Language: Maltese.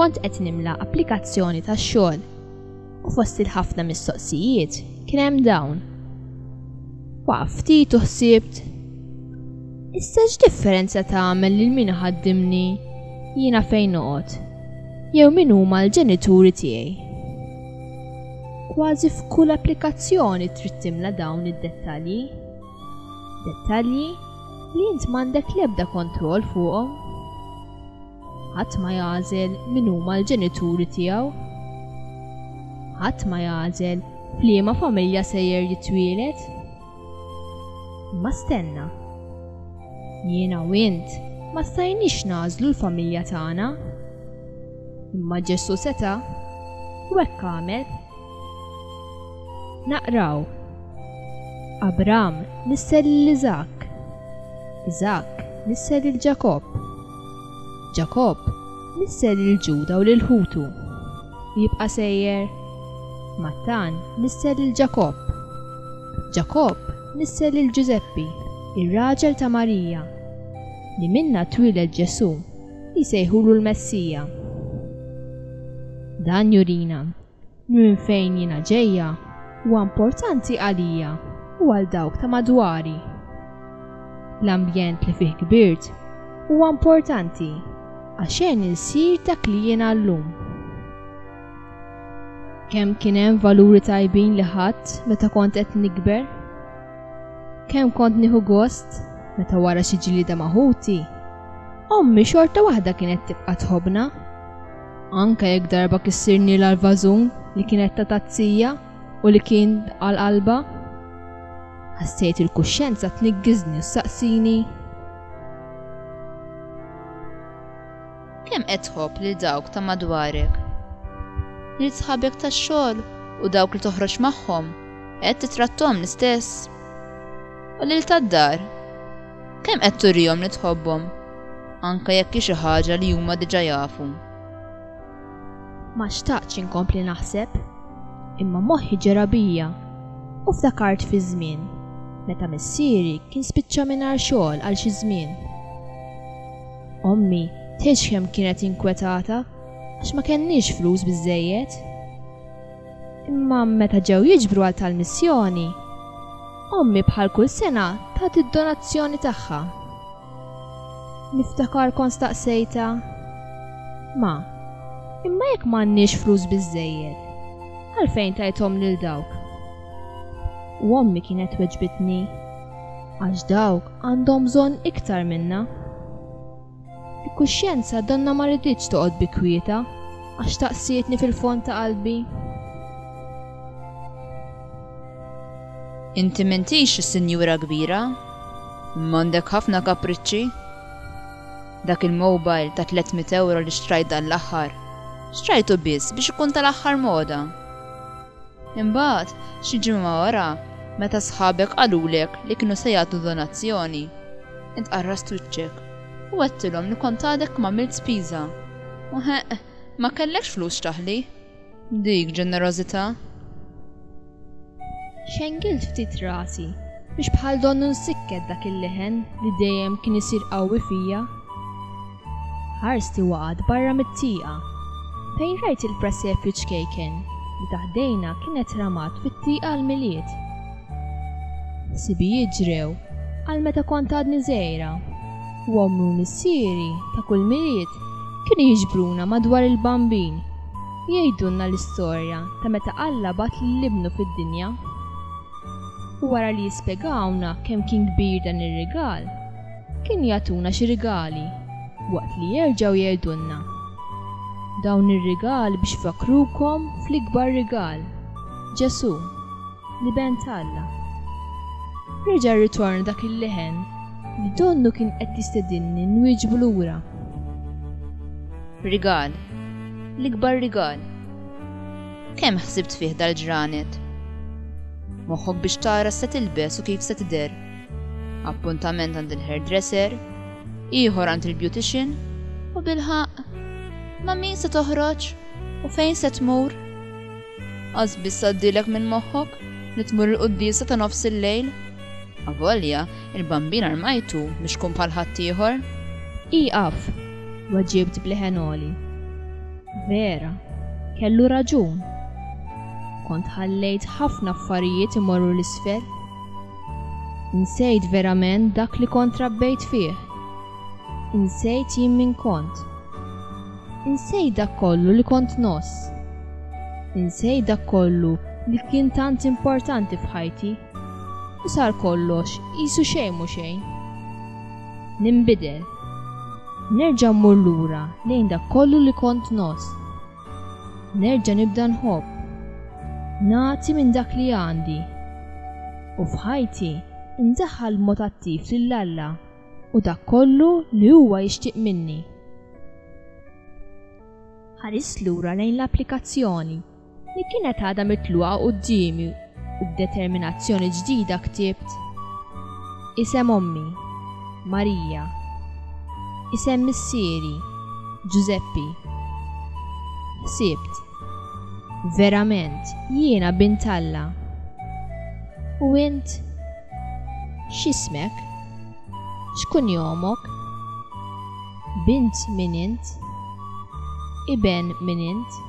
kont qed nimla applikazzjoni tax-xogħol u fost il-ħafna mistoqsijiet kien hemm dawn. Waqaf ftit u ħsibt, issa x'differenza tagħmel lil min ħaddimni jiena fejn noqgħod jew min huma l-ġenituri tiegħi. Kważi f'kull applikazzjoni trid timla dawn id-dettalji. Dettalji li int m'għandek l-ebda kontroll fuqhom. Ħadd ma jagħżel min huma l-ġenituri tiegħu. Ħadd ma jagħżel f'liema familja sejjer jitwieled. Ma stenna. Jiena u int ma stajniex nagħżlu l-familja tagħna. Imma Ġesu seta' u hekk għamel. Naqraw. Abram nisser l-Iżak. Iżak nisser il-Ġakob. Ġakob nisser il-Ġuda u l-Ħutu. Jibqa' sejjer. Mattan nisser il-Ġakob. Ġakob nisser il-Ġuseppi, ir-raġel ta' Marija, li minna twiled Ġesu li sejħulu l-Messija. Dan jurina minn fejn jiena ġejja huwa importanti għalija u għal dawk ta' madwari. L-ambjent li fih kbirt huwa importanti għaxejn insir dak li jiena llum. Kemm kien hemm valuri tajbin li ħadd meta kont qed nikber? Kemm kont nieħu gost meta wara xi ġlieda maħuti? Ommi xorta waħda kienet tibqa' tħobbna. Anke jekk darba kissirni l-alvażun li kienet ta' tazzija u li kien għal-qalba. Ħassejt il-kuxjenza tniggiżni u saqsini. Kemm qed tħobb lil dawk ta' madwarek? Lil sħabek tax-xogħol u dawk li toħroġ magħhom qed titratthom l-istess. U lil tad-dar, kemm qed turihom li tħobbhom, anke jekk hi xi ħaġa li huma diġà jafu. Ma xtaqtx inkompli naħseb, imma moħħi ġara bija u ftakart fi żmien meta missieri kien spiċċa mingħajr xogħol għal xi żmien. Ommi tgħidx kemm kienet inkwetata għax ma kenniex flus biżżejjed. Imma meta ġew jiġbru għal tal-missjoni, ommi bħal kull sena tat id-donazzjoni tagħha. Niftakar kont staqsejta, ma imma jekk m'għandniex flus biżżejjed, għalfejn tajthom lil dawk? U ommi kienet weġbitni għax dawk għandhom bżonn iktar minna. Il-kuxjenza donna ma riditx toqgħod bi kwieta għax taqsietni fil-fond ta' qalbi. Inti m'intix is-sinjura kbira? M'għandek ħafna kapriċċi? Dak il-mobile ta' 300 euro li xtrajt dan l-aħħar, xtrajtu biss biex ikun tal-aħħar moda. Imbagħad xi ġimgħa wara meta sħabek qalulek li kienu se jagħtu donazzjoni, int qarrast wiċċek u għedtilhom li kont għadek m'għamilt spiża. U ma kellekx flus taħli. Dik ġenerożità. Xengilt ftit rasi biex bħal donnu nsikket dak il-leħen li dejjem kien isir qawwi fija. Ħarsti waqgħod barra mit-tieqa fejn rajt il-presepiċ kejken li taħdejna kienet ramat fit-tieqa l-miliet. Sibijiet ġrew għal meta kont għadni żgħira u ommu missieri ta' kull miliet kienu jiġbruna madwar il-bambin jgħidulna l-istorja ta' meta Alla bat l-ibnu fid-dinja. U wara li jispjegawna kemm kien kbir dan ir-rigal, kien jagħtuna xi rigali waqt li jerġgħu jgħidulna dawn ir-rigali biex fakrukom fl-ikbar rigal, Ġesu, li bent Alla. Reġa' ritorn dak il-leħen li donnu kien qed jistedinni nwieġbu lura. Rigal, l-ikbar rigal. Kemm ħsibt fih dal-ġranet? Moħħok biex tara se tilbes u kif se tidher. Appuntament għand il-hairdresser, ieħor għand il-beautician u bilħaq ma' min se toħroġ u fejn se tmur? Qasbis għaddilek minn moħħok li tmur il-qudiesa ta' nofs il-lejl? Avolja, il-bambin armajtu biex kun bħal ħadd ieħor. Iqaf, waġġibt bleħen għoli. Vera, kellu raġun. Kont ħallejt ħafna affarijiet imorru l-isfel. Insejt verament dak li kont rabbejt fih. Insejt jien min kont. Insejt dak kollu li kont nos. Insejt dak kollu li kien tant importanti f'ħajti. U sar kollox qisu xejn mhu xejn. Ninbidel. Nerġa' mmur lura lejn dak kollu li kont nos. Nerġa' nibda nħobb. Nagħti minn dak li għandi. U f'ħajti indaħħal mod attiv lill-Alla u dak kollu li huwa jixtieq minni. Ħares lura lejn l-applikazzjoni li kienet għadha mitluqa qudiemi u b'determinazzjoni ġdida ktibt isem ommi, Marija, isem missieri, Giuseppe. Ħsibt, verament jiena bint Alla. U int x'ismek? X'kun jomok? Bint min int? Iben min int?